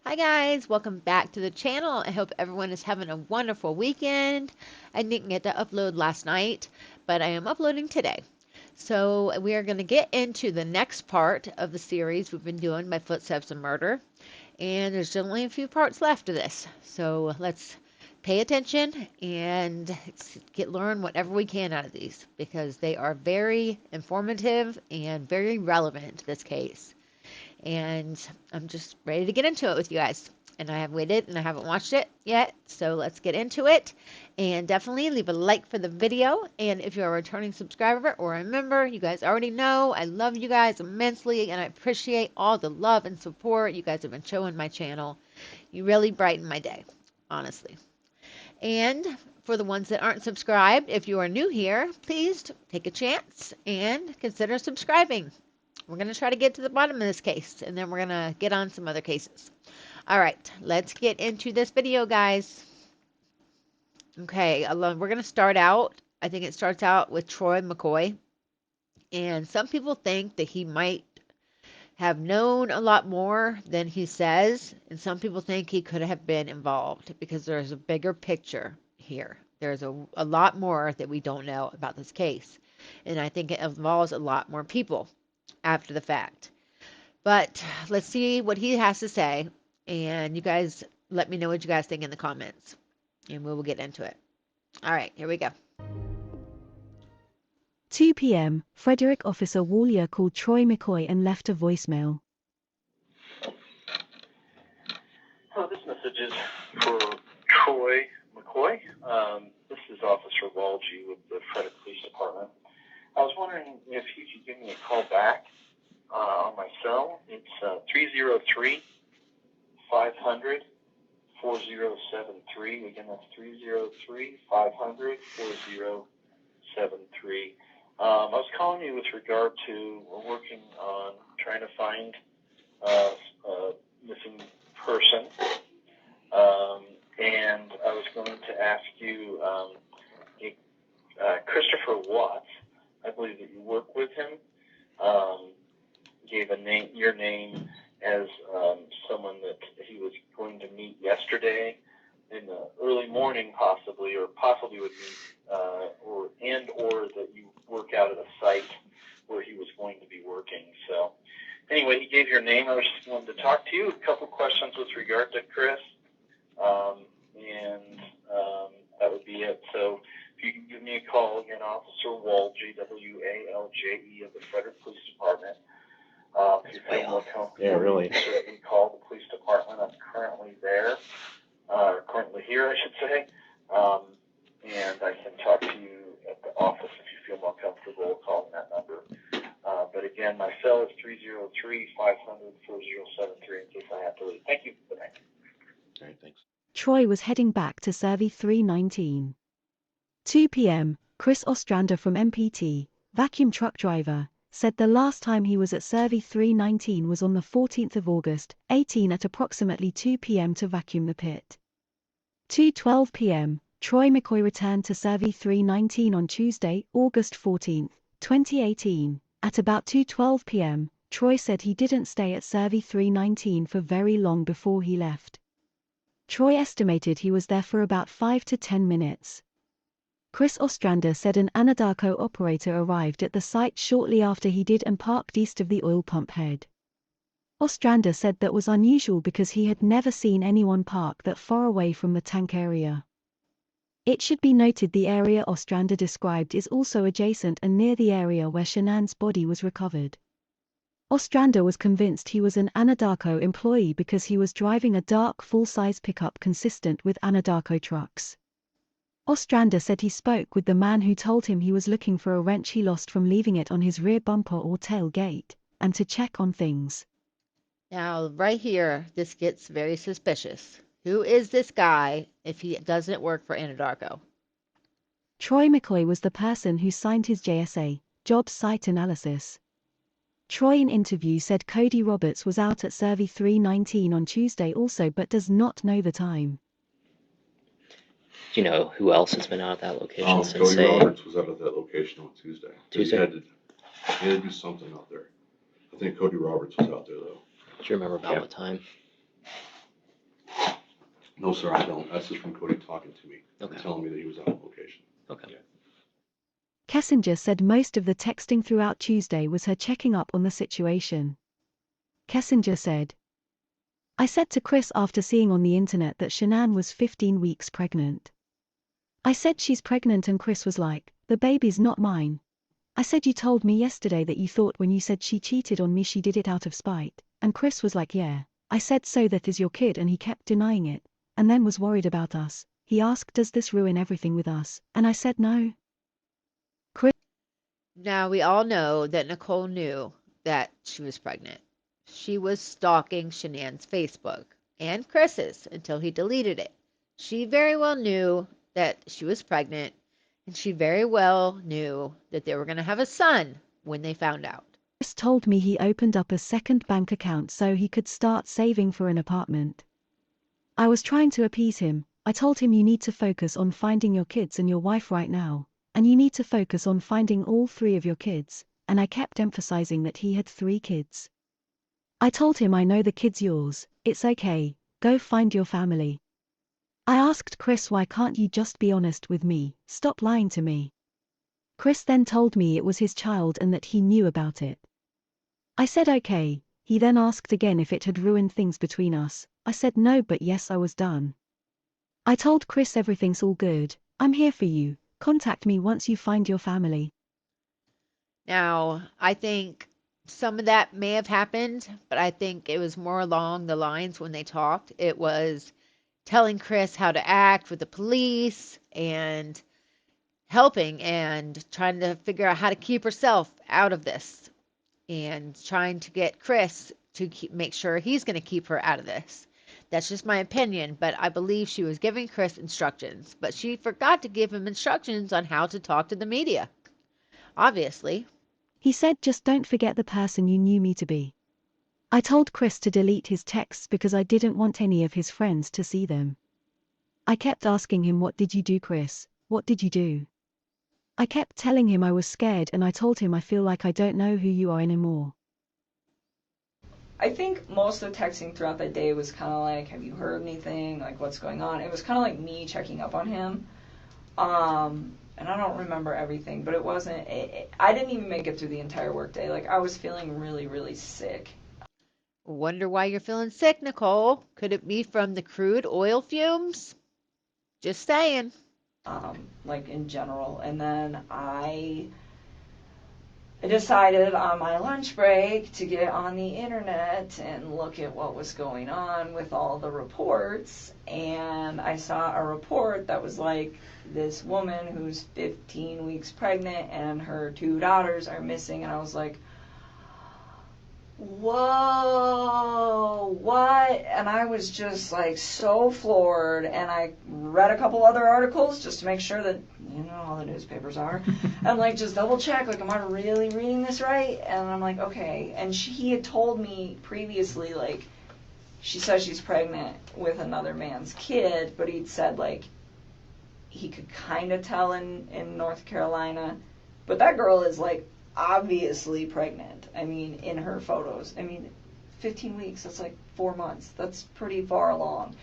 Hi guys, welcome back to the channel. I hope everyone is having a wonderful weekend. I didn't get to upload last night, but I am uploading today. So we are going to get into the next part of the series we've been doing by Footsteps of Murder. And there's only a few parts left of this. So let's pay attention and learn whatever we can out of these because they are very informative and very relevant to this case. And I'm just ready to get into it with you guys. And I have waited and I haven't watched it yet, so let's get into it. And definitely leave a like for the video. And if you're a returning subscriber or a member, you guys already know I love you guys immensely and I appreciate all the love and support you guys have been showing my channel. You really brighten my day, honestly. And for the ones that aren't subscribed, if you are new here, please take a chance and consider subscribing. We're going to try to get to the bottom of this case, and then we're going to get on some other cases. All right, let's get into this video, guys. Okay, we're going to start out, I think it starts out with Troy McCoy. And some people think that he might have known a lot more than he says. And some people think he could have been involved because there's a bigger picture here. There's a lot more that we don't know about this case. And I think it involves a lot more people after the fact. But let's see what he has to say. And you guys let me know what you guys think in the comments. And we will get into it. All right, here we go. 2 p.m., Frederick Officer Wallier called Troy McCoy and left a voicemail. Hello, this message is for Troy McCoy. This is Officer Walgie with the Frederick Police Department. I was wondering if you could give me a call back on my cell. It's 303-500-4073. Again, that's 303-500-4073. I was calling you with regard to we're working on trying to find a missing person. And I was going to ask you, Christopher Watts, I believe that you work with him, gave your name as someone that he was going to meet yesterday in the early morning, possibly would meet, or that you work out at a site where he was going to be working. So anyway, he gave your name. I was just wanting to talk to you. A couple questions with regard to Chris, and that would be it. So if you can give me a call, again, Officer Walgie, W-A-L-J-E, of the Frederick Police Department. If you feel more comfortable, you can certainly call the police department. I'm currently there, currently here, I should say, and I can talk to you at the office if you feel more comfortable calling that number. But again, my cell is 303-500-4073 in case I have to leave. Thank you. Good night. All right, thanks. Troy was heading back to Cervi 319. 2 p.m., Chris Ostrander from MPT, vacuum truck driver, said the last time he was at Cervi 319 was on the 14th of August, 18 at approximately 2 p.m. to vacuum the pit. 2:12 p.m., Troy McCoy returned to Cervi 319 on Tuesday, August 14, 2018. At about 2:12 p.m., Troy said he didn't stay at Cervi 319 for very long before he left. Troy estimated he was there for about 5 to 10 minutes. Chris Ostrander said an Anadarko operator arrived at the site shortly after he did and parked east of the oil pump head. Ostrander said that was unusual because he had never seen anyone park that far away from the tank area. It should be noted the area Ostrander described is also adjacent and near the area where Shanann's body was recovered. Ostrander was convinced he was an Anadarko employee because he was driving a dark full-size pickup consistent with Anadarko trucks. Ostrander said he spoke with the man who told him he was looking for a wrench he lost from leaving it on his rear bumper or tailgate, and to check on things. Now, right here, this gets very suspicious. Who is this guy if he doesn't work for Anadarko? Troy McCoy was the person who signed his JSA, job site analysis. Troy in interview said Cody Roberts was out at Cervi 319 on Tuesday also but does not know the time. Do you know who else has been out at that location since, Cody say, Roberts was out at that location on Tuesday. Tuesday? He had to do something out there. I think Cody Roberts was out there, though. do you remember about what time? No, sir, I don't. That's just from Cody talking to me. Okay. And telling me that he was out of location. Okay. Yeah. Kessinger said most of the texting throughout Tuesday was her checking up on the situation. Kessinger said, I said to Chris after seeing on the internet that Shanann was 15 weeks pregnant. I said she's pregnant and Chris was like, the baby's not mine. I said you told me yesterday that you thought when you said she cheated on me she did it out of spite, and Chris was like yeah. I said so that is your kid and he kept denying it, and then was worried about us. He asked does this ruin everything with us, and I said no. Now, we all know that Nichol knew that she was pregnant. She was stalking Shanann's Facebook and Chris's until he deleted it. She very well knew that she was pregnant, and she very well knew that they were going to have a son when they found out. Chris told me he opened up a second bank account so he could start saving for an apartment. I was trying to appease him. I told him you need to focus on finding your kids and your wife right now, and you need to focus on finding all 3 of your kids, and I kept emphasizing that he had 3 kids. I told him I know the kid's yours, it's okay, go find your family. I asked Chris why can't you just be honest with me, stop lying to me. Chris then told me it was his child and that he knew about it. I said okay. He then asked again if it had ruined things between us. I said no but yes I was done. I told Chris everything's all good, I'm here for you, contact me once you find your family. Now, I think some of that may have happened, but I think it was more along the lines when they talked. It was telling Chris how to act with the police and helping and trying to figure out how to keep herself out of this and trying to get Chris to make sure he's going to keep her out of this. That's just my opinion, but I believe she was giving Chris instructions, but she forgot to give him instructions on how to talk to the media. Obviously. He said just don't forget the person you knew me to be. I told Chris to delete his texts because I didn't want any of his friends to see them. I kept asking him what did you do Chris, what did you do? I kept telling him I was scared and I told him I feel like I don't know who you are anymore. I think most of the texting throughout that day was kind of like, have you heard anything? Like, what's going on? It was kind of like me checking up on him. And I don't remember everything, but it wasn't, I didn't even make it through the entire workday. Like, I was feeling really, really sick. Wonder why you're feeling sick, Nichol. Could it be from the crude oil fumes? Just saying. Like, in general. And then I decided on my lunch break to get on the internet and look at what was going on with all the reports. And I saw a report that was like, this woman who's 15 weeks pregnant and her 2 daughters are missing. And I was like, whoa, what? And I was just like so floored, and I read a couple other articles just to make sure that, you know, all the newspapers are, and like just double check, like, am I really reading this right? And I'm like, okay. And he had told me previously, like, she says she's pregnant with another man's kid, but he'd said like he could kind of tell in North Carolina, but that girl is like obviously pregnant. I mean, in her photos. I mean, 15 weeks, that's like 4 months. That's pretty far along.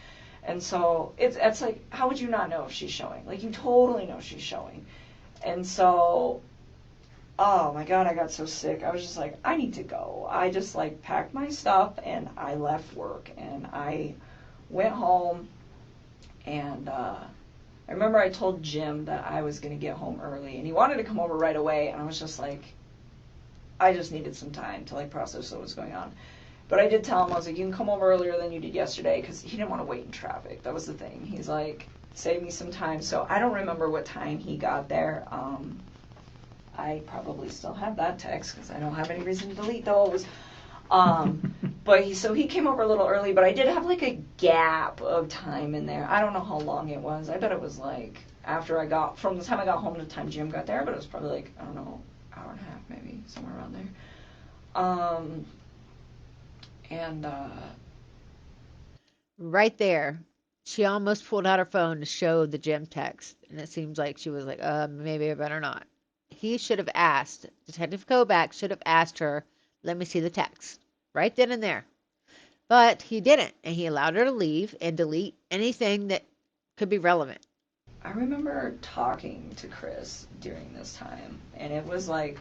And so it's like, how would you not know if she's showing? Like, you totally know she's showing. And so, oh my God, I got so sick. I was just like, I need to go. I just like packed my stuff and I left work and I went home, and I remember I told Jim that I was going to get home early, and he wanted to come over right away, and I was just like, I just needed some time to like process what was going on. But I did tell him, I was like, you can come over earlier than you did yesterday, because he didn't want to wait in traffic. That was the thing. He's like, save me some time. So I don't remember what time he got there. I probably still have that text because I don't have any reason to delete those. But he came over a little early, but I did have like a gap of time in there. I don't know how long it was. I bet it was like from the time I got home to the time Jim got there, but it was probably like, I don't know, hour and a half maybe, somewhere around there. Right there. She almost pulled out her phone to show the Jim text, and it seems like she was like, maybe I better not. He should have asked, Detective Kovac should have asked her, let me see the text. Right then and there. But he didn't, and he allowed her to leave and delete anything that could be relevant. I remember talking to Chris during this time, and it was like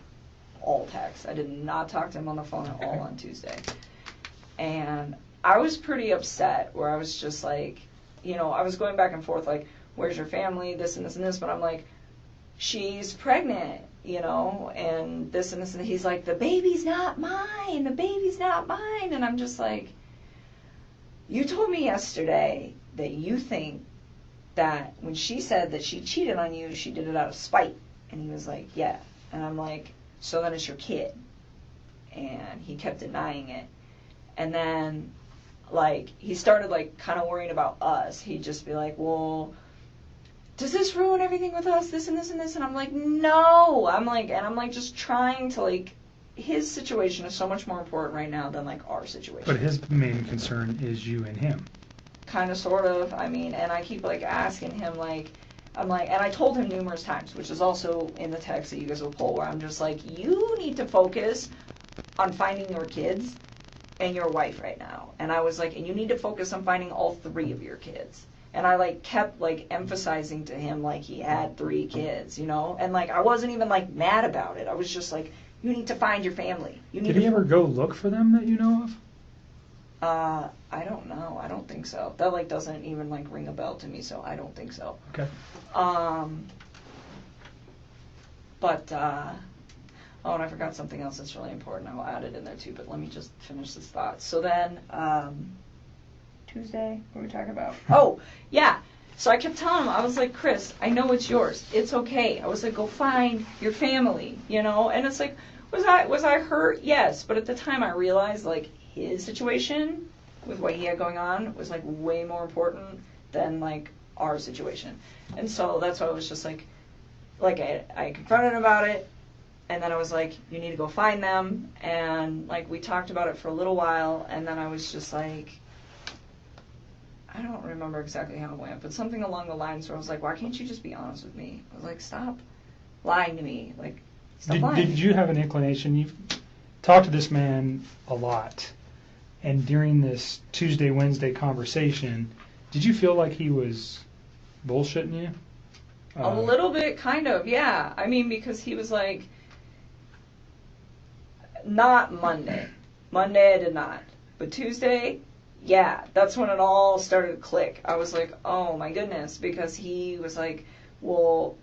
all text. I did not talk to him on the phone at all on Tuesday. And I was pretty upset, where I was just like, you know, I was going back and forth like, where's your family, this and this and this, but I'm like, she's pregnant, you know, and this and this, and he's like, the baby's not mine, and I'm just like, you told me yesterday that you think that when she said that she cheated on you, she did it out of spite. And he was like, yeah. And I'm like, so then it's your kid. And he kept denying it. And then, like, he started, like, kind of worrying about us. He'd just be like, well, does this ruin everything with us, this and this and this? And I'm like, no. I'm like just trying to, like, his situation is so much more important right now than, like, our situation. But his main concern is you and him. Kind of, sort of. I mean, and I keep, like, asking him, like, I'm like, and I told him numerous times, which is also in the text that you guys will pull, where I'm just like, you need to focus on finding your kids and your wife right now. And I was like, and you need to focus on finding all 3 of your kids. And I, like, kept, like, emphasizing to him, like, he had 3 kids, you know? And, like, I wasn't even, like, mad about it. I was just like, you need to find your family. Did he ever go look for them that you know of? I don't know. I don't think so. That, like, doesn't even, like, ring a bell to me, so I don't think so. Okay. But, oh, and I forgot something else that's really important. I'll add it in there, too, but let me just finish this thought. So then, Tuesday, what were we talking about? Oh, yeah. So I kept telling him, I was like, Chris, I know it's yours. It's okay. I was like, go find your family, you know? And it's like, was I hurt? Yes. But at the time I realized, like, his situation with what he had going on was, like, way more important than, like, our situation. And so that's why I was just like I confronted him about it, and then I was like, you need to go find them. And, like, we talked about it for a little while, and then I was just like, I don't remember exactly how it went, but something along the lines where I was like, why can't you just be honest with me? I was like, stop lying to me. Like, stop lying. Did you have an inclination? You've talked to this man a lot, and during this Tuesday, Wednesday conversation, did you feel like he was bullshitting you? A little bit, kind of, yeah. I mean, because he was like, not Monday. Monday I did not. But Tuesday, yeah, that's when it all started to click. I was like, oh my goodness, because he was like, well,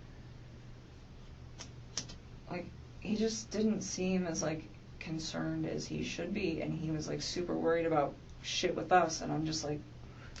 like, he just didn't seem as, like, concerned as he should be, and he was, like, super worried about shit with us, and I'm just like...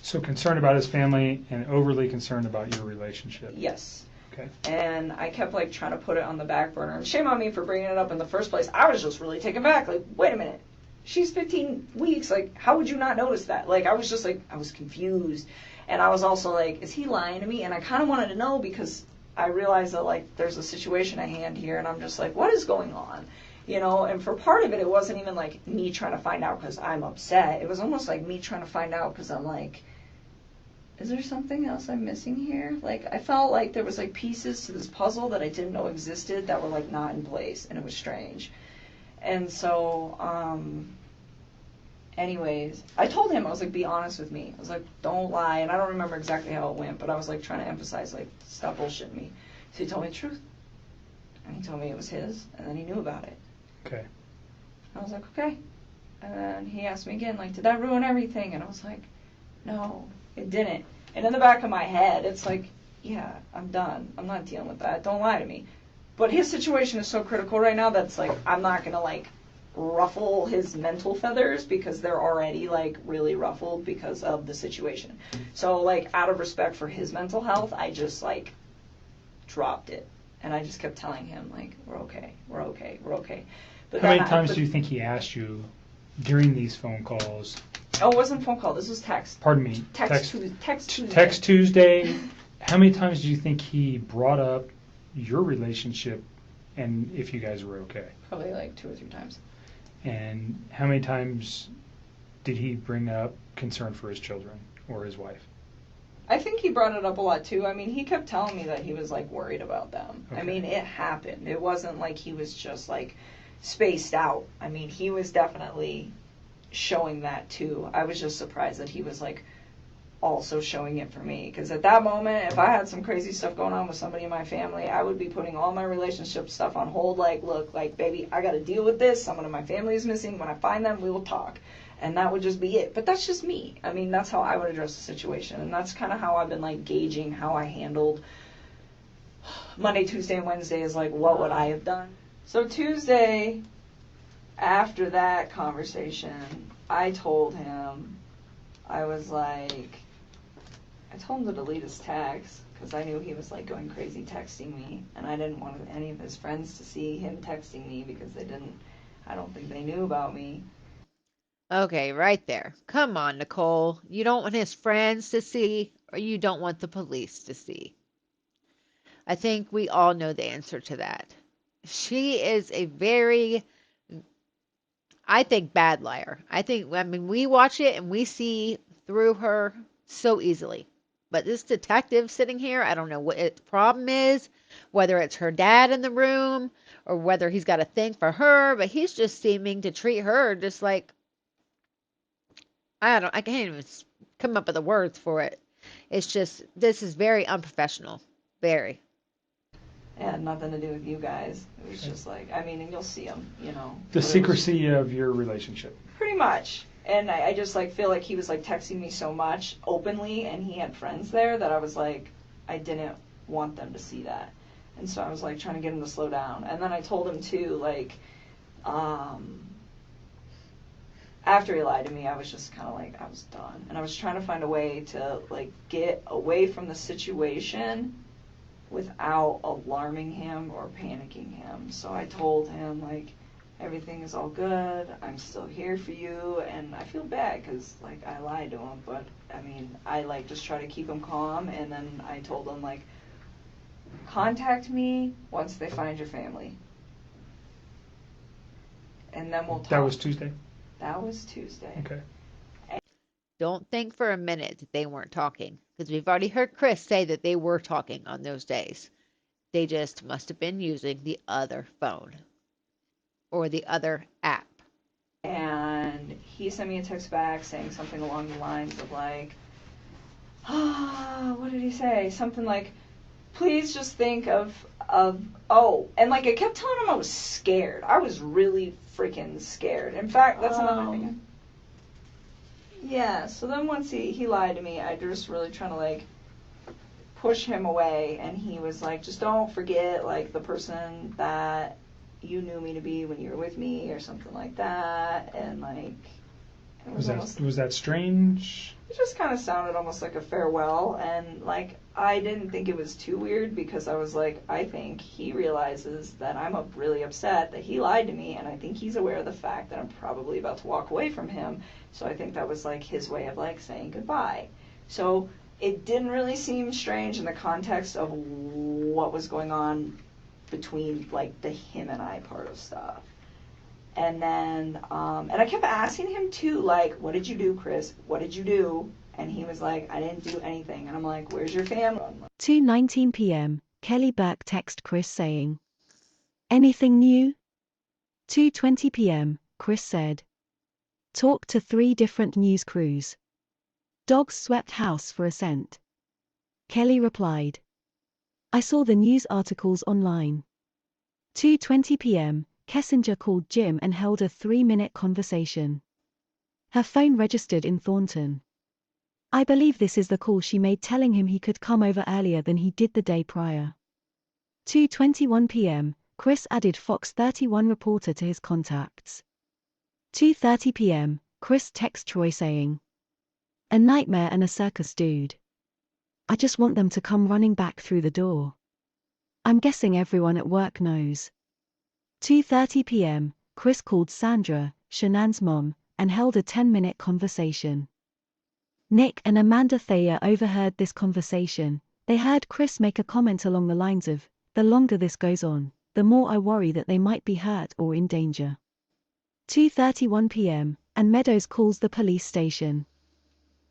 So concerned about his family and overly concerned about your relationship. Yes. Okay. And I kept, like, trying to put it on the back burner, and shame on me for bringing it up in the first place. I was just really taken back, like, wait a minute. She's 15 weeks, like, how would you not notice that? Like, I was just, like, I was confused. And I was also like, is he lying to me? And I kind of wanted to know, because I realized that, like, there's a situation at hand here, and I'm just like, what is going on? You know, and for part of it, it wasn't even, like, me trying to find out because I'm upset. It was almost like me trying to find out because I'm like, is there something else I'm missing here? Like, I felt like there was, like, pieces to this puzzle that I didn't know existed that were, like, not in place, and it was strange. And so, anyways, I told him, I was like, be honest with me. I was like, don't lie. And I don't remember exactly how it went, but I was, like, trying to emphasize, like, stop bullshitting me. So he told me the truth. And he told me it was his, and then he knew about it. Okay. I was like, okay. And then he asked me again, like, did that ruin everything? And I was like, no, it didn't. And in the back of my head, it's like, yeah, I'm done. I'm not dealing with that. Don't lie to me. But his situation is so critical right now that's, like, I'm not going to, like, ruffle his mental feathers because they're already, like, really ruffled because of the situation. So, like, out of respect for his mental health, I just, like, dropped it. And I just kept telling him, like, we're okay, we're okay, we're okay. But how many times do you think he asked you during these phone calls? Oh, it wasn't phone call. This was text. Pardon me. Text Tuesday. Text Tuesday. How many times do you think he brought up your relationship and if you guys were okay? Probably like 2 or 3 times. And how many times did he bring up concern for his children or his wife? I think he brought it up a lot too. I mean, he kept telling me that he was, like, worried about them. Okay. I mean, it happened. It wasn't like he was just, like, spaced out. I mean, he was definitely showing that too. I was just surprised that he was like also showing it for me, because at that moment, if I had some crazy stuff going on with somebody in my family, I would be putting all my relationship stuff on hold. Like, look, like, baby, I got to deal with this. Someone in my family is missing. When I find them, we will talk. And that would just be it. But that's just me. I mean, that's how I would address the situation. And that's kind of how I've been, like, gauging how I handled Monday, Tuesday, and Wednesday is, like, what would I have done? So Tuesday, after that conversation, I told him, I was like, I told him to delete his text because I knew he was, like, going crazy texting me. And I didn't want any of his friends to see him texting me because I don't think they knew about me. Okay, right there. Come on, Nichol. You don't want his friends to see, or you don't want the police to see. I think we all know the answer to that. She is a very, I think, bad liar. I mean, we watch it and we see through her so easily. But this detective sitting here, I don't know what its problem is, whether it's her dad in the room or whether he's got a thing for her, but he's just seeming to treat her just like, I can't even come up with the words for it. It's just, this is very unprofessional. Very. It had nothing to do with you guys. It was just like, I mean, and you'll see them, you know. The secrecy of your relationship. Pretty much. And I just, like, feel like he was, like, texting me so much openly, and he had friends there that I was like, I didn't want them to see that. And so I was, like, trying to get him to slow down. And then I told him, too, like, after he lied to me, I was just kind of like, I was done. And I was trying to find a way to, like, get away from the situation without alarming him or panicking him. So I told him, like, everything is all good. I'm still here for you. And I feel bad because, like, I lied to him. But, I mean, I, like, just try to keep him calm. And then I told him, like, contact me once they find your family. And then we'll talk. That was Tuesday? That was Tuesday. Okay. Don't think for a minute that they weren't talking, because we've already heard Chris say that they were talking on those days. They just must have been using the other phone or the other app. And he sent me a text back saying something along the lines of, like, what did he say? Something like, please just think of, and, like, I kept telling him I was scared. I was really freaking scared. In fact, that's another thing. Yeah, so then once he lied to me, I just really trying to, like, push him away, and he was like, just don't forget, like, the person that you knew me to be when you were with me, or something like that, and, like, it was that strange? It just kind of sounded almost like a farewell, and, like, I didn't think it was too weird, because I was like, I think he realizes that I'm really upset that he lied to me, and I think he's aware of the fact that I'm probably about to walk away from him, so I think that was, like, his way of, like, saying goodbye. So it didn't really seem strange in the context of what was going on between, like, the him and I part of stuff. And then, and I kept asking him, too, like, what did you do, Chris? What did you do? And he was like, I didn't do anything. And I'm like, where's your family? 2:19 p.m., Kelly Burke text Chris saying, anything new? 2:20 p.m., Chris said, talked to 3 different news crews. Dogs swept house for a cent. Kelly replied, I saw the news articles online. 2:20 p.m., Kessinger called Jim and held a 3-minute conversation. Her phone registered in Thornton. I believe this is the call she made telling him he could come over earlier than he did the day prior. 2:21 p.m., Chris added Fox 31 reporter to his contacts. 2:30 p.m., Chris texts Troy saying, a nightmare and a circus dude. I just want them to come running back through the door. I'm guessing everyone at work knows. 2:30 p.m., Chris called Sandra, Shanann's mom, and held a 10-minute conversation. Nick and Amanda Thayer overheard this conversation. They heard Chris make a comment along the lines of, the longer this goes on, the more I worry that they might be hurt or in danger. 2:31 p.m., and Meadows calls the police station.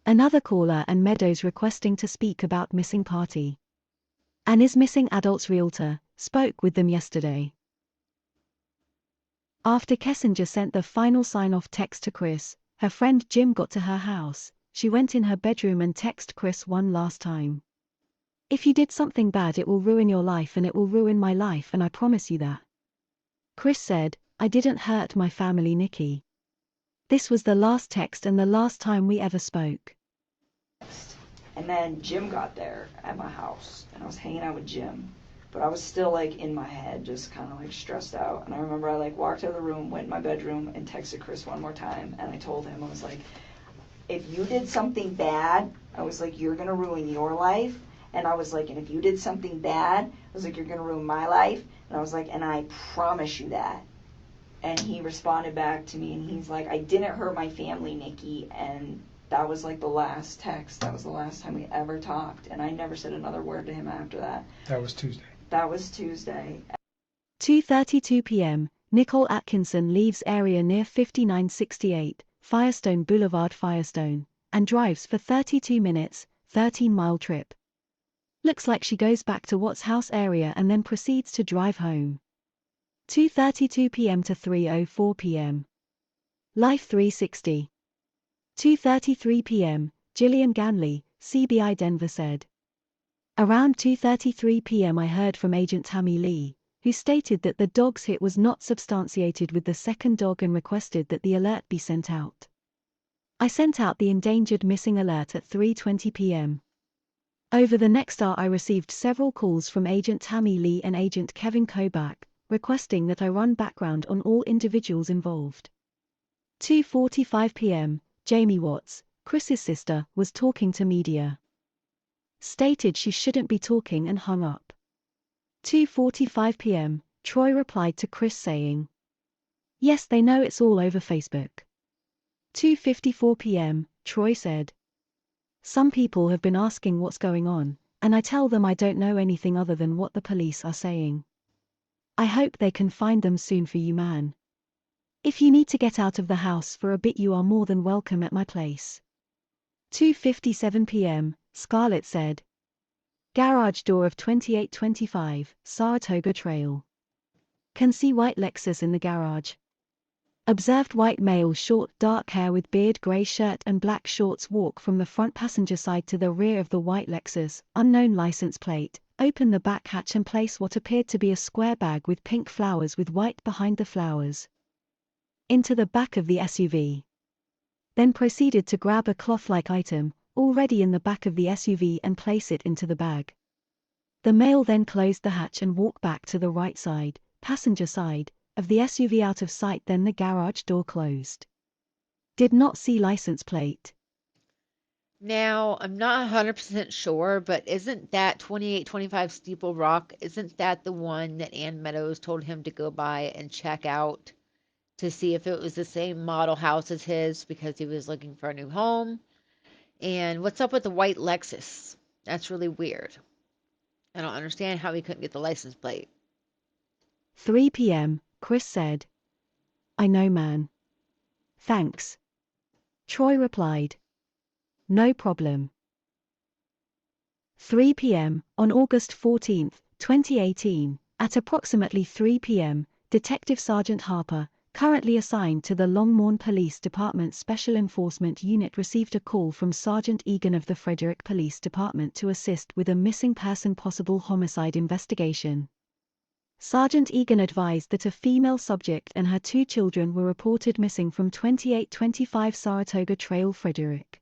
Another caller and Meadows requesting to speak about missing party. Annie's missing adults realtor spoke with them yesterday. After Kessinger sent the final sign-off text to Chris, Her friend Jim got to her house, she went in her bedroom and texted Chris one last time. If you did something bad it will ruin your life and it will ruin my life and I promise you that. Chris said, I didn't hurt my family, Nikki. This was the last text and the last time we ever spoke. And then Jim got there at my house, and I was hanging out with Jim. But I was still, like, in my head, just kind of, like, stressed out. And I remember I, like, walked out of the room, went in my bedroom, and texted Chris one more time. And I told him, I was like, if you did something bad, I was like, you're going to ruin your life. And I was like, and if you did something bad, I was like, you're going to ruin my life. And I was like, and I promise you that. And he responded back to me, and he's like, I didn't hurt my family, Nikki. And that was like the last text. That was the last time we ever talked. And I never said another word to him after that. That was Tuesday. That was Tuesday. 2:32 p.m., Nicole Atkinson leaves area near 5968, Firestone Boulevard, Firestone, and drives for 32 minutes, 13-mile trip. Looks like she goes back to Watts' house area and then proceeds to drive home. 2:32 p.m. to 3:04 p.m. Life 360. 2:33 p.m., Gillian Ganley, CBI Denver said. Around 2:33 p.m. I heard from Agent Tammy Lee, who stated that the dog's hit was not substantiated with the second dog and requested that the alert be sent out. I sent out the endangered missing alert at 3:20 p.m. Over the next hour I received several calls from Agent Tammy Lee and Agent Kevin Kobach, requesting that I run background on all individuals involved. 2:45 p.m., Jamie Watts, Chris's sister, was talking to media. Stated she shouldn't be talking and hung up. 2:45 p.m., Troy replied to Chris saying, yes, they know it's all over Facebook. 2:54 p.m., Troy said, some people have been asking what's going on, and I tell them I don't know anything other than what the police are saying. I hope they can find them soon for you, man. If you need to get out of the house for a bit you are more than welcome at my place. 2:57 p.m., Scarlett said. Garage door of 2825, Saratoga Trail. Can see white Lexus in the garage. Observed white male, short dark hair with beard, grey shirt and black shorts, walk from the front passenger side to the rear of the white Lexus, unknown license plate, open the back hatch and place what appeared to be a square bag with pink flowers with white behind the flowers into the back of the SUV. Then proceeded to grab a cloth-like item, already in the back of the SUV, and place it into the bag. The male then closed the hatch and walked back to the right side, passenger side, of the SUV out of sight, then the garage door closed. Did not see license plate. Now, I'm not 100% sure, but isn't that 2825 Steeple Rock, isn't that the one that Ann Meadows told him to go by and check out to see if it was the same model house as his because he was looking for a new home? And what's up with the white Lexus? That's really weird. I don't understand how he couldn't get the license plate. 3 p.m., Chris said. I know, man. Thanks. Troy replied. No problem. 3 p.m., on August 14, 2018, at approximately 3 p.m., Detective Sergeant Harper, currently assigned to the Longmorn Police Department Special Enforcement Unit, received a call from Sergeant Egan of the Frederick Police Department to assist with a missing person possible homicide investigation. Sergeant Egan advised that a female subject and her 2 children were reported missing from 2825 Saratoga Trail, Frederick.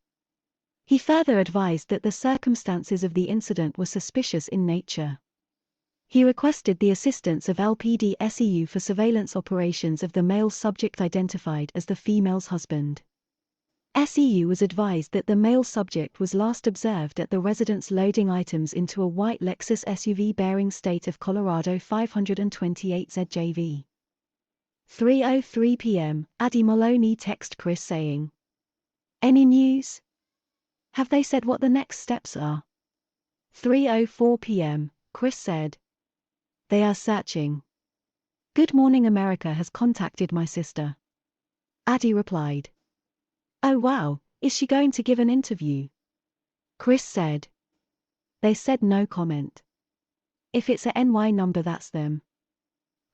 He further advised that the circumstances of the incident were suspicious in nature. He requested the assistance of LPD SEU for surveillance operations of the male subject identified as the female's husband. SEU was advised that the male subject was last observed at the residence loading items into a white Lexus SUV bearing State of Colorado 528 ZJV. 3:03 p.m., Addie Maloney texted Chris saying, any news? Have they said what the next steps are? 3:04 p.m., Chris said, they are searching. Good Morning America has contacted my sister. Addie replied, oh wow, is she going to give an interview? Chris said, they said no comment. If it's a NY number, that's them.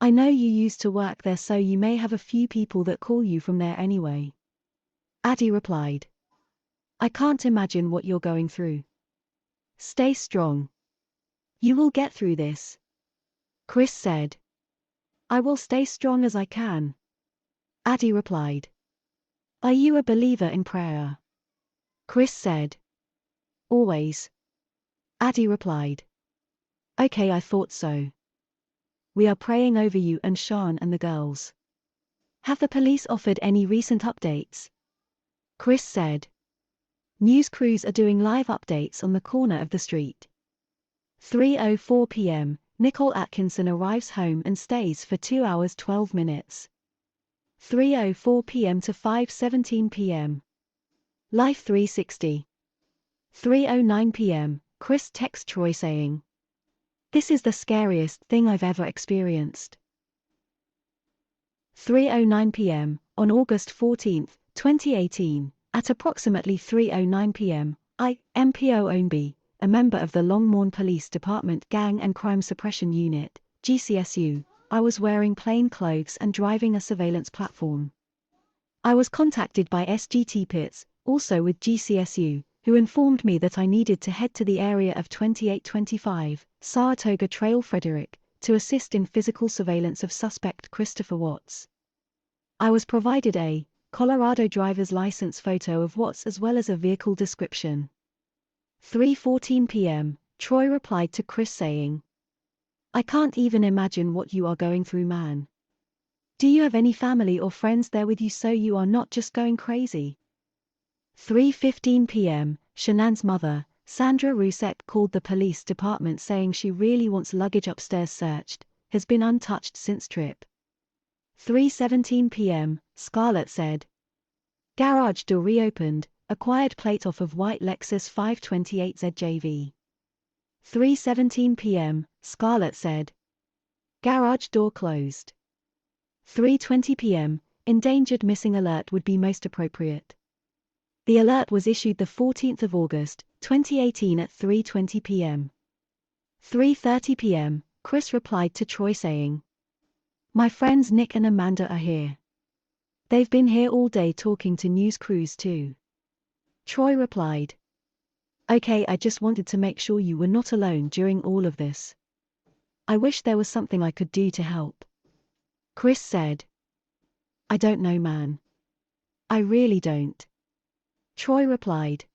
I know you used to work there, so you may have a few people that call you from there anyway. Addie replied. I can't imagine what you're going through. Stay strong. You will get through this. Chris said. I will stay strong as I can. Addie replied. Are you a believer in prayer? Chris said. Always. Addie replied. Okay, I thought so. We are praying over you and Sean and the girls. Have the police offered any recent updates? Chris said. News crews are doing live updates on the corner of the street. 3:04 p.m., Nichol Atkinson arrives home and stays for 2 hours 12 minutes. 3:04 p.m. to 5:17 p.m. Life 360. 3:09 p.m., Chris texts Troy saying, This is the scariest thing I've ever experienced. 3:09 p.m., on August 14, 2018, at approximately 3:09 p.m., MPO Ownby, a member of the Longmorn Police Department Gang and Crime Suppression Unit, GCSU, I was wearing plain clothes and driving a surveillance platform. I was contacted by SGT Pitts, also with GCSU, who informed me that I needed to head to the area of 2825, Saratoga Trail Frederick, to assist in physical surveillance of suspect Christopher Watts. I was provided a Colorado driver's license photo of Watts as well as a vehicle description. 3:14 p.m., Troy replied to Chris saying, I can't even imagine what you are going through, man. Do you have any family or friends there with you so you are not just going crazy? 3:15 p.m., Shanann's mother, Sandra Rousette, called the police department saying she really wants luggage upstairs searched, has been untouched since trip. 3:17 p.m., Scarlett said. Garage door reopened, acquired plate off of white Lexus 528ZJV. 3:17 p.m., Scarlett said. Garage door closed. 3:20 p.m., endangered missing alert would be most appropriate. The alert was issued the 14th of August, 2018 at 3:20 p.m. 3:30 p.m., Chris replied to Troy saying, My friends Nick and Amanda are here. They've been here all day talking to news crews too. Troy replied, Okay, I just wanted to make sure you were not alone during all of this. I wish there was something I could do to help. Chris said, I don't know, man. I really don't. Troy replied,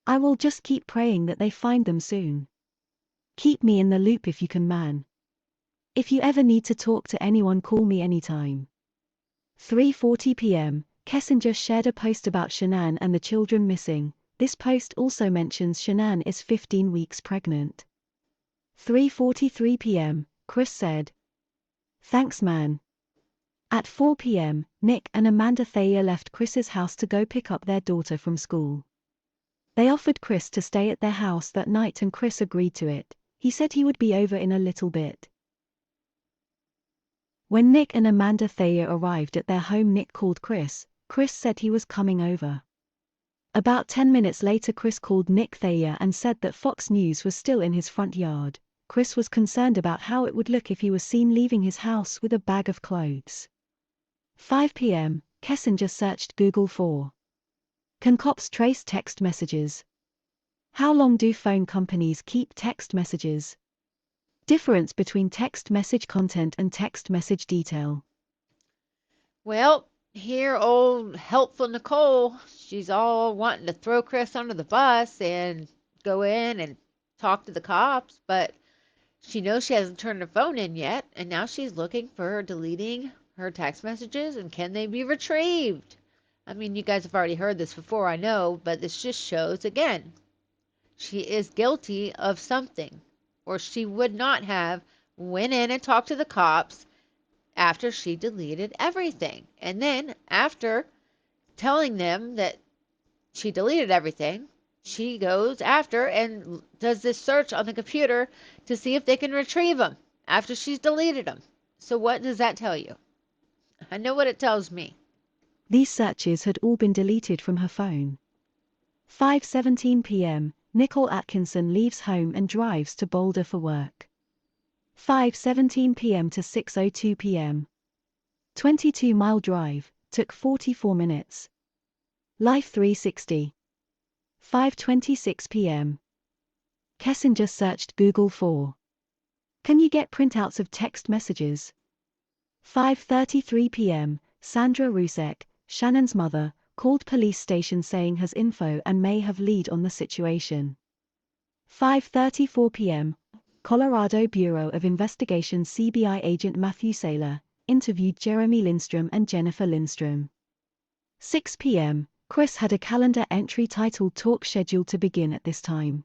I will just keep praying that they find them soon. Keep me in the loop if you can, man. If you ever need to talk to anyone, call me anytime. 3:40 p.m., Kessinger shared a post about Shanann and the children missing. This post also mentions Shanann is 15 weeks pregnant. 3:43 p.m., Chris said, Thanks, man. At 4 p.m., Nick and Amanda Thayer left Chris's house to go pick up their daughter from school. They offered Chris to stay at their house that night and Chris agreed to it. He said he would be over in a little bit. When Nick and Amanda Thayer arrived at their home, Nick called Chris. Chris said he was coming over. About 10 minutes later, Chris called Nick Thayer and said that Fox News was still in his front yard. Chris was concerned about how it would look if he was seen leaving his house with a bag of clothes. 5 p.m., Kessinger searched Google for Can cops trace text messages? How long do phone companies keep text messages? Difference between text message content and text message detail. Well, here old helpful Nicole, she's all wanting to throw Chris under the bus and go in and talk to the cops, but she knows she hasn't turned her phone in yet, and now she's looking for deleting her text messages, and can they be retrieved? I mean, you guys have already heard this before, I know, but this just shows, again, she is guilty of something, or she would not have went in and talked to the cops after she deleted everything. And then, after telling them that she deleted everything, she goes after and does this search on the computer to see if they can retrieve them after she's deleted them. So what does that tell you? I know what it tells me. These searches had all been deleted from her phone. 5:17 p.m., Nichol Atkinson leaves home and drives to Boulder for work. 5:17 p.m. to 6:02 p.m. 22-mile drive, took 44 minutes. Life 360. 5:26 p.m. Kessinger searched Google for "Can you get printouts of text messages?" 5:33 p.m. Sandra Rusek, Shannon's mother, called police station saying has info and may have lead on the situation. 5:34 p.m. Colorado Bureau of Investigation CBI agent Matthew Saylor interviewed Jeremy Lindstrom and Jennifer Lindstrom. 6 p.m. Chris had a calendar entry titled "Talk" scheduled to begin at this time.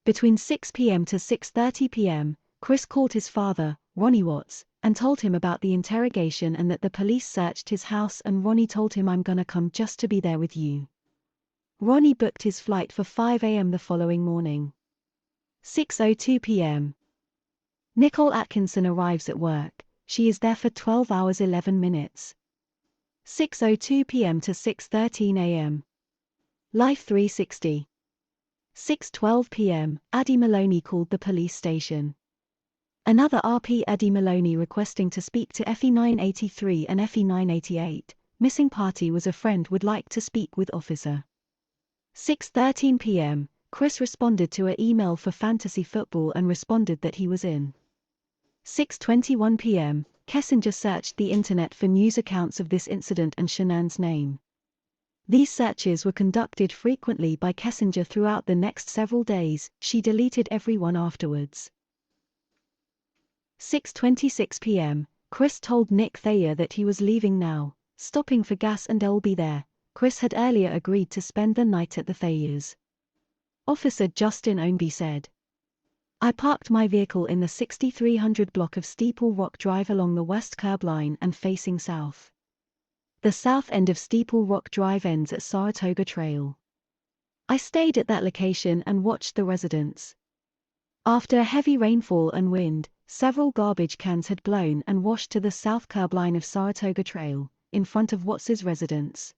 Between 6 p.m. to 6:30 p.m., Chris called his father, Ronnie Watts, and told him about the interrogation and that the police searched his house, and Ronnie told him, "I'm gonna come just to be there with you." Ronnie booked his flight for 5 a.m. the following morning. 6:02 p.m. Nicole Atkinson arrives at work. She is there for 12 hours 11 minutes. 6:02 p.m. to 6:13 a.m. Life 360. 6:12 p.m. Addie Maloney called the police station. Another RP, Addie Maloney, requesting to speak to FE 983 and FE 988. Missing party was a friend, would like to speak with officer. 6:13 p.m. Chris responded to an email for fantasy football and responded that he was in. 6:21 p.m. Kessinger searched the internet for news accounts of this incident and Shanann's name. These searches were conducted frequently by Kessinger throughout the next several days. She deleted everyone afterwards. 6:26 p.m. Chris told Nick Thayer that he was leaving now, stopping for gas, and "I'll be there." Chris had earlier agreed to spend the night at the Thayers. Officer Justin Ownby said, "I parked my vehicle in the 6300 block of Steeple Rock Drive along the west curb line and facing south. The south end of Steeple Rock Drive ends at Saratoga Trail. I stayed at that location and watched the residents. After a heavy rainfall and wind, several garbage cans had blown and washed to the south curb line of Saratoga Trail, in front of Watts's residence.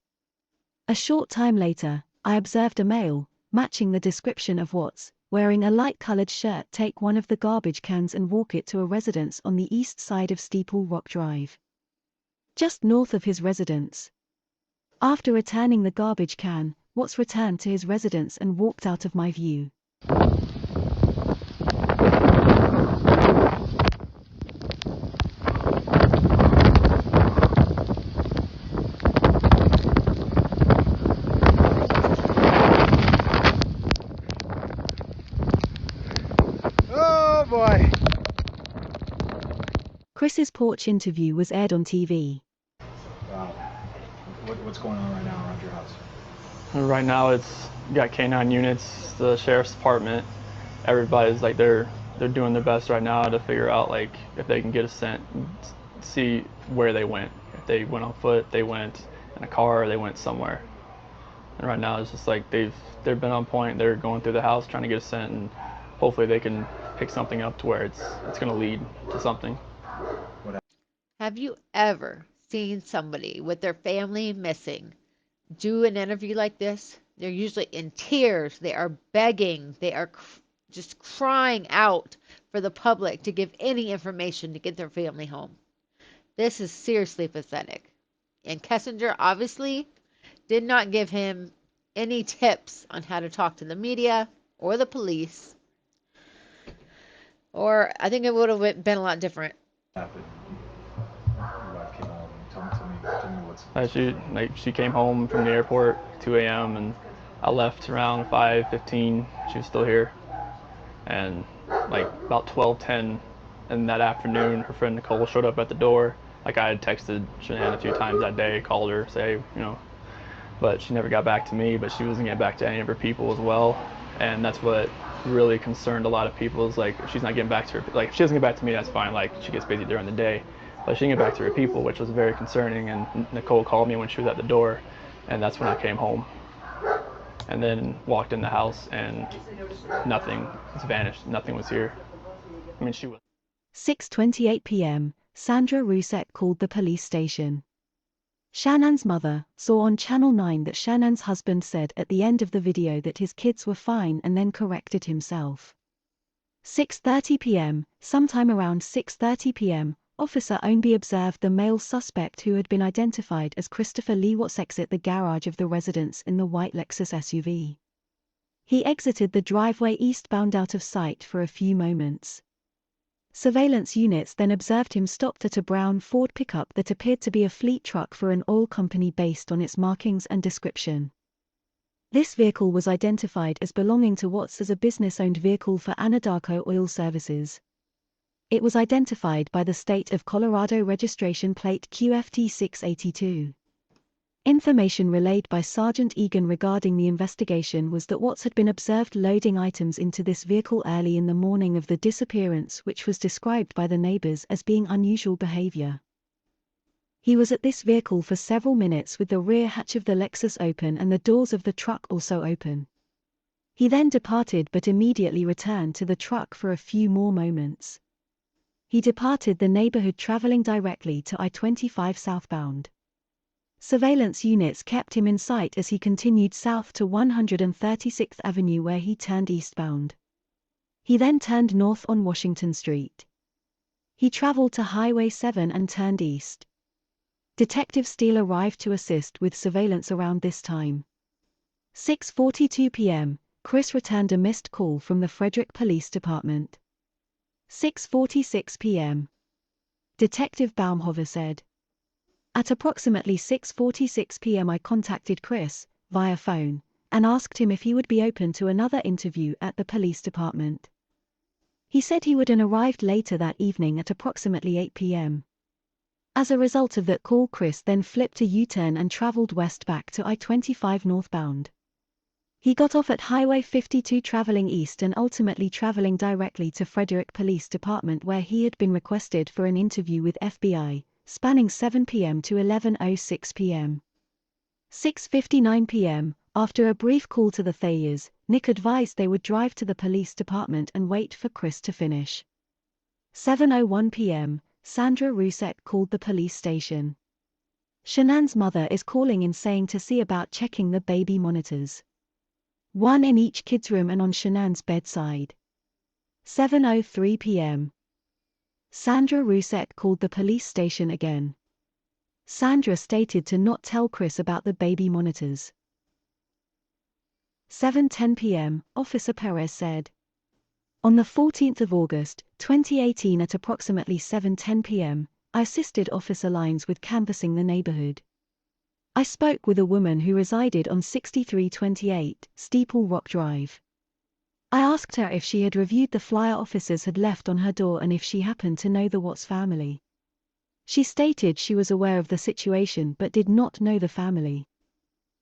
A short time later, I observed a male, matching the description of Watts, wearing a light-colored shirt, take one of the garbage cans and walk it to a residence on the east side of Steeple Rock Drive, just north of his residence. After returning the garbage can, Watts returned to his residence and walked out of my view." Oh boy! Chris's porch interview was aired on TV. Wow. What's going on right now around your house? Right now, you got K9 units, the sheriff's department. Everybody's like they're doing their best right now to figure out like if they can get a scent and see where they went. If they went on foot, they went in a car, or they went somewhere. And right now, it's just like they've been on point. They're going through the house trying to get a scent, and hopefully they can pick something up to where it's going to lead to something. Have you ever seen somebody with their family missing do an interview like this? They're usually in tears. They are begging. They are just crying out for the public to give any information to get their family home. This is seriously pathetic. And Kessinger obviously did not give him any tips on how to talk to the media or the police. Or I think it would have been a lot different. Happened. Your wife came home. Tell me what's. She came home from the airport 2 a.m. and I left around 5:15. She was still here, and like about 12:10 in that afternoon, her friend Nicole showed up at the door. Like I had texted Shanann a few times that day, called her, say but she never got back to me. But she wasn't getting back to any of her people as well, and that's what really concerned a lot of people. Is like if she's not getting back to her, like if she doesn't get back to me, that's fine. Like she gets busy during the day, but she didn't get back to her people, which was very concerning. And Nicole called me when she was at the door, and that's when I came home. And then walked in the house and nothing has vanished. Nothing was here. I mean, she was. 6:28 p.m. Sandra Rusek called the police station. Shannann's mother saw on Channel 9 that Shannann's husband said at the end of the video that his kids were fine and then corrected himself. 6:30 p.m. Sometime around 6:30 p.m., Officer Ownby observed the male suspect who had been identified as Christopher Lee Watts exit the garage of the residence in the white Lexus SUV. He exited the driveway eastbound out of sight for a few moments. Surveillance units then observed him stopped at a brown Ford pickup that appeared to be a fleet truck for an oil company based on its markings and description. This vehicle was identified as belonging to Watts as a business-owned vehicle for Anadarko Oil Services. It was identified by the state of Colorado registration plate QFT 682. Information relayed by Sergeant Egan regarding the investigation was that Watts had been observed loading items into this vehicle early in the morning of the disappearance, which was described by the neighbors as being unusual behavior. He was at this vehicle for several minutes with the rear hatch of the Lexus open and the doors of the truck also open. He then departed but immediately returned to the truck for a few more moments. He departed the neighborhood traveling directly to I-25 southbound. Surveillance units kept him in sight as he continued south to 136th Avenue where he turned eastbound. He then turned north on Washington Street. He traveled to Highway 7 and turned east. Detective Steele arrived to assist with surveillance around this time. 6:42 p.m., Chris returned a missed call from the Frederick Police Department. 6:46 p.m. Detective Baumhofer said. At approximately 6:46 p.m. I contacted Chris, via phone, and asked him if he would be open to another interview at the police department. He said he would and arrived later that evening at approximately 8 p.m. As a result of that call, Chris then flipped a U-turn and traveled west back to I-25 northbound. He got off at Highway 52 traveling east and ultimately traveling directly to Frederick Police Department where he had been requested for an interview with FBI, spanning 7 p.m. to 11:06 p.m. 6:59 p.m., after a brief call to the Thayers, Nick advised they would drive to the police department and wait for Chris to finish. 7:01 p.m., Sandra Rousset called the police station. Shanann's mother is calling in saying to see about checking the baby monitors. One in each kid's room and on Shanann's bedside. 7:03 p.m. Sandra Rousset called the police station again. Sandra stated to not tell Chris about the baby monitors. 7:10 p.m., Officer Perez said. On the 14th of August, 2018 at approximately 7:10 p.m., I assisted Officer Lines with canvassing the neighborhood. I spoke with a woman who resided on 6328 Steeple Rock Drive. I asked her if she had reviewed the flyer officers had left on her door and if she happened to know the Watts family. She stated she was aware of the situation but did not know the family.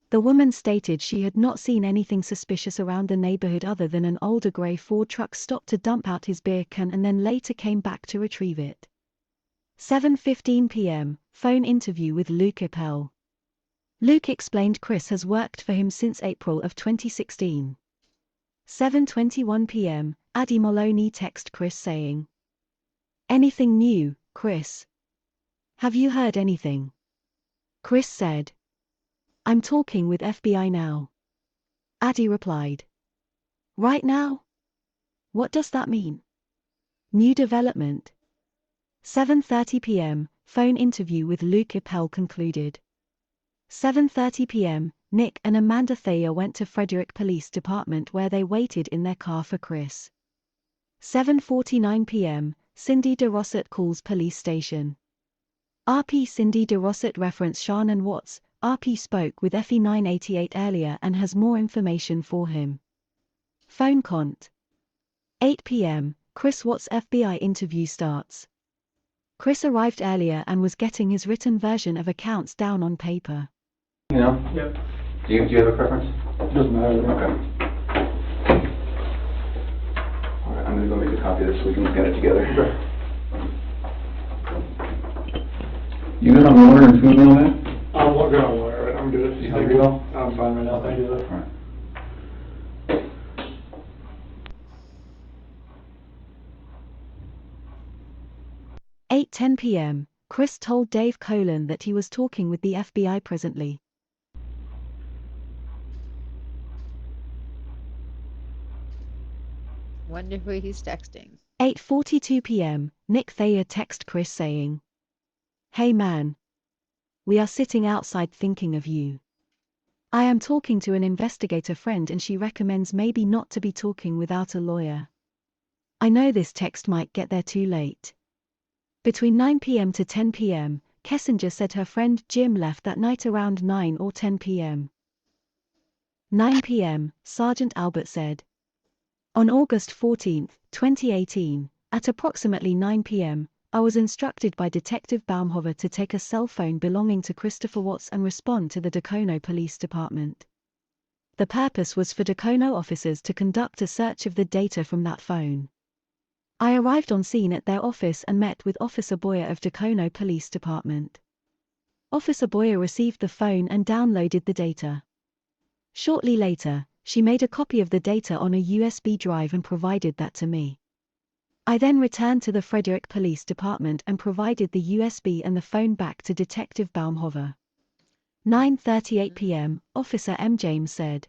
The woman stated she had not seen anything suspicious around the neighborhood other than an older gray Ford truck stopped to dump out his beer can and then later came back to retrieve it. 7:15 p.m., phone interview with Luke Appel. Luke explained Chris has worked for him since April of 2016. 7:21 p.m., Addie Maloney texted Chris saying, "Anything new, Chris? Have you heard anything?" Chris said, "I'm talking with FBI now." Addie replied, "Right now? What does that mean? New development?" 7:30 p.m., phone interview with Luke Appel concluded. 7:30 p.m., Nick and Amanda Thayer went to Frederick Police Department where they waited in their car for Chris. 7:49 p.m., Cindy DeRossett calls police station. RP Cindy DeRossett referenced Shanann Watts. RP spoke with FE 988 earlier and has more information for him. Phone cont. 8 p.m., Chris Watts FBI interview starts. Chris arrived earlier and was getting his written version of accounts down on paper. You know? Yep. Do you have a preference? Doesn't matter. Okay. All right, I'm going to go make a copy of this so we can look at it together. Okay. You good on water and food and all that? I'm good on water. I'm good. You hungry though? I'm fine right now. Thank you. All right. At 8:10 p.m., Chris told Dave Colan that he was talking with the FBI presently. Wonder who he's texting. 8:42 p.m., Nick Thayer texted Chris saying, "Hey man. We are sitting outside thinking of you. I am talking to an investigator friend and she recommends maybe not to be talking without a lawyer. I know this text might get there too late." Between 9 p.m. to 10 p.m., Kessinger said her friend Jim left that night around 9 or 10 p.m. 9 p.m., Sergeant Albert said. On August 14, 2018, at approximately 9 p.m., I was instructed by Detective Baumhofer to take a cell phone belonging to Christopher Watts and respond to the Dacono Police Department. The purpose was for Dacono officers to conduct a search of the data from that phone. I arrived on scene at their office and met with Officer Boyer of Dacono Police Department. Officer Boyer received the phone and downloaded the data. Shortly later, she made a copy of the data on a USB drive and provided that to me. I then returned to the Frederick Police Department and provided the USB and the phone back to Detective Baumhofer. 9:38 p.m., Officer M. James said.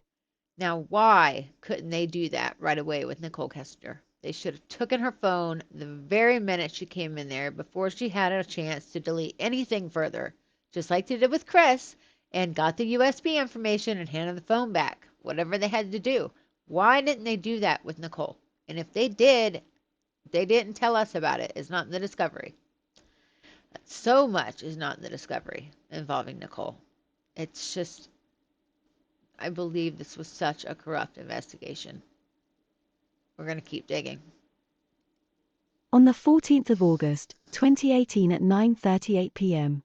Now, why couldn't they do that right away with Nichol Kessinger? They should have taken her phone the very minute she came in there before she had a chance to delete anything further, just like they did with Chris, and got the USB information and handed the phone back, whatever they had to do. Why didn't they do that with Nichol? And if they did, they didn't tell us about it. It's not in the discovery. So much is not in the discovery involving Nichol. It's just, I believe this was such a corrupt investigation. We're going to keep digging. On the 14th of August, 2018 at 9:38 p.m.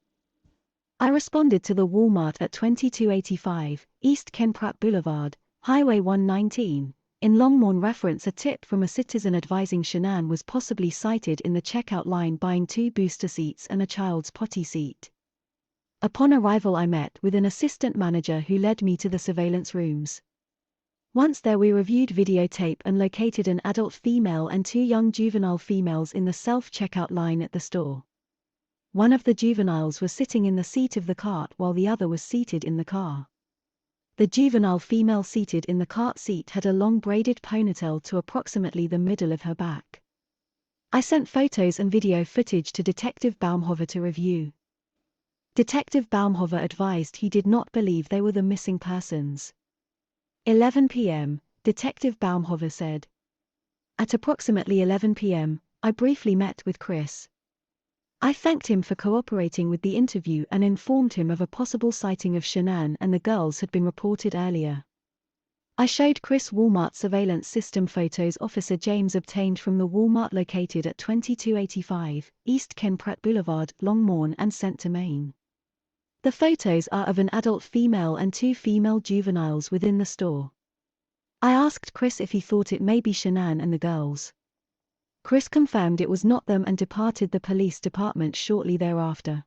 I responded to the Walmart at 2285 East Ken Pratt Boulevard, Highway 119, in Longmorn reference a tip from a citizen advising Shanann was possibly sighted in the checkout line buying 2 booster seats and a child's potty seat. Upon arrival I met with an assistant manager who led me to the surveillance rooms. Once there we reviewed videotape and located an adult female and 2 young juvenile females in the self-checkout line at the store. One of the juveniles was sitting in the seat of the cart while the other was seated in the car. The juvenile female seated in the cart seat had a long braided ponytail to approximately the middle of her back. I sent photos and video footage to Detective Baumhofer to review. Detective Baumhofer advised he did not believe they were the missing persons. 11 p.m., Detective Baumhofer said. At approximately 11 p.m., I briefly met with Chris. I thanked him for cooperating with the interview and informed him of a possible sighting of Shanann and the girls had been reported earlier. I showed Chris Walmart surveillance system photos Officer James obtained from the Walmart located at 2285 East Ken Pratt Boulevard, Longmorn and sent to Maine. The photos are of an adult female and 2 female juveniles within the store. I asked Chris if he thought it may be Shanann and the girls. Chris confirmed it was not them and departed the police department shortly thereafter.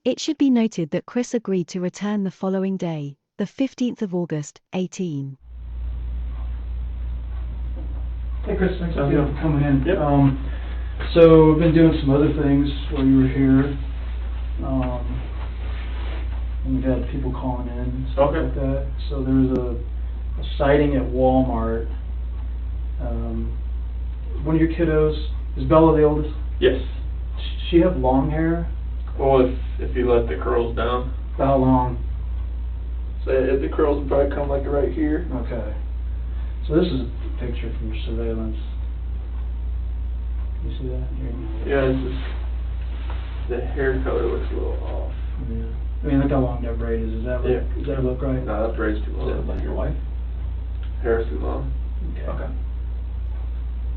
It should be noted that Chris agreed to return the following day, the 15th of August, 18. Hey Chris, thanks for coming in. Yep. So I've been doing some other things while you were here. And we've had people calling in and stuff like that. So there was a sighting at Walmart. One of your kiddos, is Bella the oldest? Yes. She have long hair? Well, if you let the curls down. How long? So the curls would probably come like right here. Okay. So this is a picture from your surveillance. You see that? Yeah, it's just the hair color looks a little off. Yeah. I mean, look how long that braid is. Does that look right? No, that braid's too long. Is that like your wife? Hair's too long. Okay.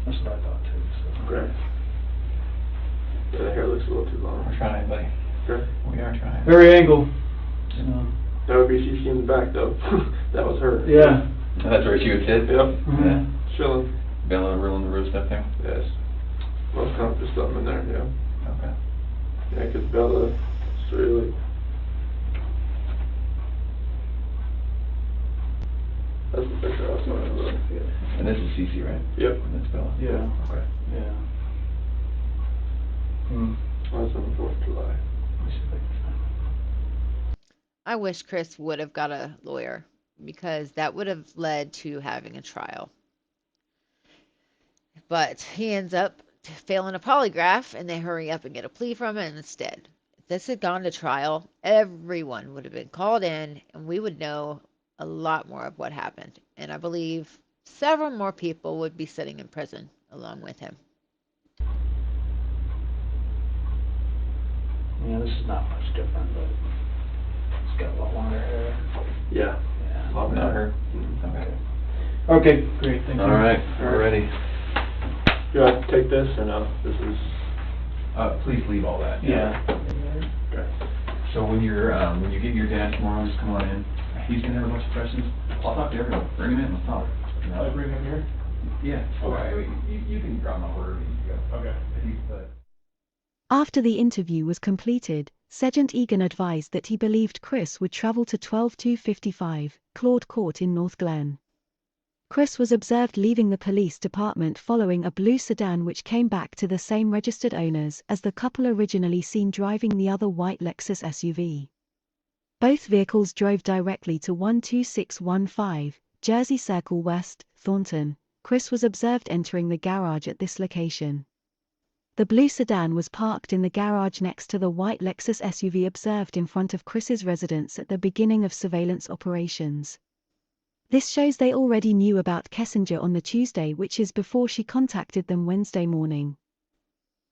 That's what I thought too. So. Okay. Yeah, the hair looks a little too long. We're trying, buddy. Okay. We are trying. Very angle. So. That would be CC in the back though. That was her. Yeah. Oh, that's where she would sit? Yep. Mm-hmm. Yeah. Chilling. Bella ruling the roost up there? Yes. Most comfortable something in there, yeah. Okay. Yeah, because Bella, it's really... That's the picture I was talking about. Yeah. And this is CC, right? Yep. And that's Bella? Yeah. Okay. Yeah. That's on the 4th of July. I wish Chris would have got a lawyer because that would have led to having a trial. But he ends up failing a polygraph, and they hurry up and get a plea from it instead. If this had gone to trial, everyone would have been called in, and we would know a lot more of what happened. And I believe several more people would be sitting in prison along with him. Yeah, this is not much different, but it's got a lot longer hair. Yeah. Yeah. A lot better. Okay. Okay, great, thank you. All right, we're ready. Do I take this or no? This is. Please leave all that. Yeah. Okay. So when you get your dad tomorrow, just come on in. He's gonna have a bunch of questions. I'll talk to everyone. Bring him in, let's talk. I bring him here? Yeah. Okay. I mean, you can grab my word and you go. Okay. After the interview was completed, Sergeant Egan advised that he believed Chris would travel to 12255 Claude Court in North Glen. Chris was observed leaving the police department following a blue sedan which came back to the same registered owners as the couple originally seen driving the other white Lexus SUV. Both vehicles drove directly to 12615 Jersey Circle West, Thornton. Chris was observed entering the garage at this location. The blue sedan was parked in the garage next to the white Lexus SUV observed in front of Chris's residence at the beginning of surveillance operations. This shows they already knew about Kessinger on the Tuesday, which is before she contacted them Wednesday morning.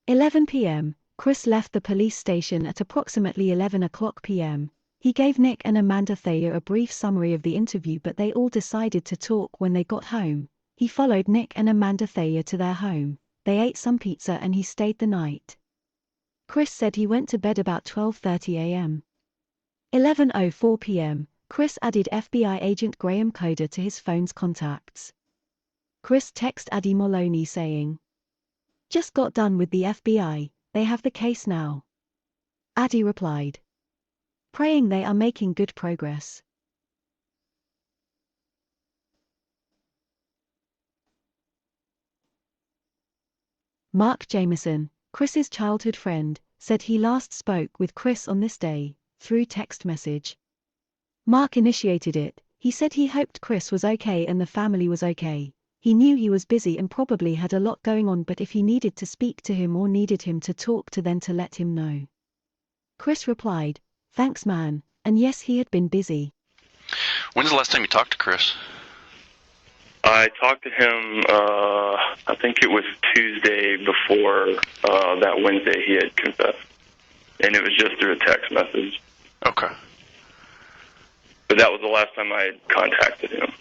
11 p.m., Chris left the police station at approximately 11 o'clock p.m. He gave Nick and Amanda Thayer a brief summary of the interview, but they all decided to talk when they got home. He followed Nick and Amanda Thayer to their home. They ate some pizza and he stayed the night. Chris said he went to bed about 12:30 a.m. 11:04 p.m., Chris added FBI agent Graham Coder to his phone's contacts. Chris texted Addie Maloney saying, "Just got done with the FBI, they have the case now." Addie replied, "Praying they are making good progress." Mark Jameson, Chris's childhood friend, said he last spoke with Chris on this day, through text message. Mark initiated it. He said he hoped Chris was okay and the family was okay. He knew he was busy and probably had a lot going on, but if he needed to speak to him or needed him to talk to, then to let him know. Chris replied, "Thanks man," and yes, he had been busy. When's the last time you talked to Chris? I talked to him, I think it was Tuesday before that Wednesday he had confessed. And it was just through a text message. Okay. But that was the last time I had contacted him.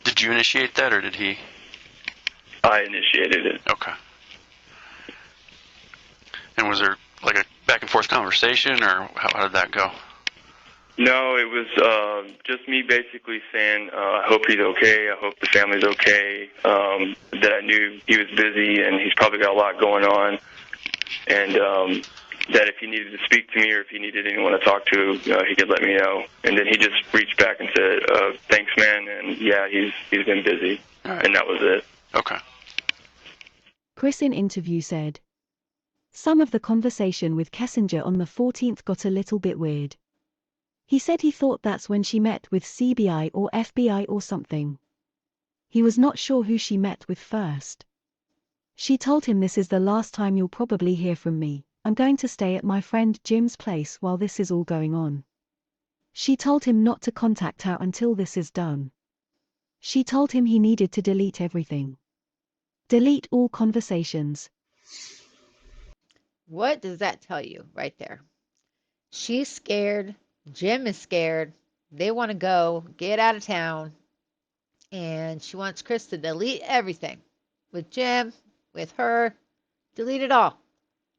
Did you initiate that or did he? I initiated it. Okay. And was there like a back and forth conversation or how did that go? No, it was just me basically saying, I hope he's okay, I hope the family's okay, that I knew he was busy and he's probably got a lot going on, and that if he needed to speak to me or if he needed anyone to talk to, he could let me know. And then he just reached back and said, thanks man, and yeah, he's been busy, right. And that was it. Okay. Chris in interview said, "Some of the conversation with Kessinger on the 14th got a little bit weird. He said he thought that's when she met with CBI or FBI or something. He was not sure who she met with first. She told him, this is the last time you'll probably hear from me. I'm going to stay at my friend Jim's place while this is all going on. She told him not to contact her until this is done. She told him he needed to delete everything. Delete all conversations." What does that tell you right there? She's scared. Jim is scared. They want to go, get out of town. And she wants Chris to delete everything. With Jim, with her, delete it all.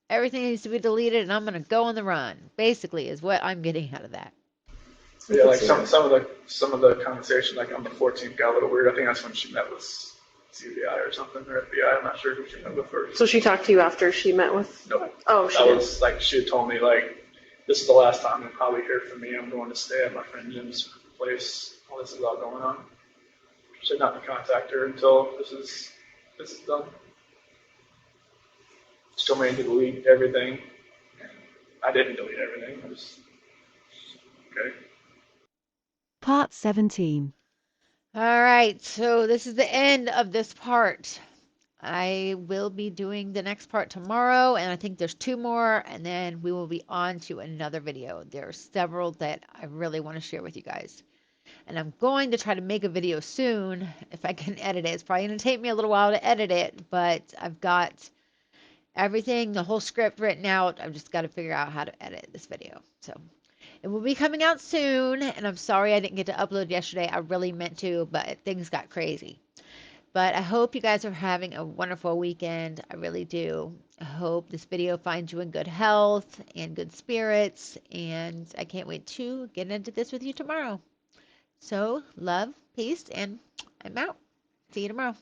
Everything needs to be deleted and I'm going to go on the run. Basically is what I'm getting out of that. Yeah, like some of the conversation, like on the 14th, got a little weird. I think that's when she met with CBI or something, or FBI. I'm not sure who she met with first. So she talked to you after she met with? No. Oh, she That did. was like, she had told me, like, this is the last time you'll probably hear from me. I'm going to stay at my friend Jim's place while this is all going on. She said not to contact her until this is done. She told me to delete everything. I didn't delete everything. I was okay. Part 17. All right, so this is the end of this part. I will be doing the next part tomorrow, and I think there's 2 more, and then we will be on to another video. There are several that I really want to share with you guys. And I'm going to try to make a video soon if I can edit it. It's probably going to take me a little while to edit it, but I've got everything, the whole script written out. I've just got to figure out how to edit this video. So it will be coming out soon, and I'm sorry I didn't get to upload yesterday. I really meant to, but things got crazy. But I hope you guys are having a wonderful weekend. I really do. I hope this video finds you in good health and good spirits, and I can't wait to get into this with you tomorrow. So, love, peace, and I'm out. See you tomorrow.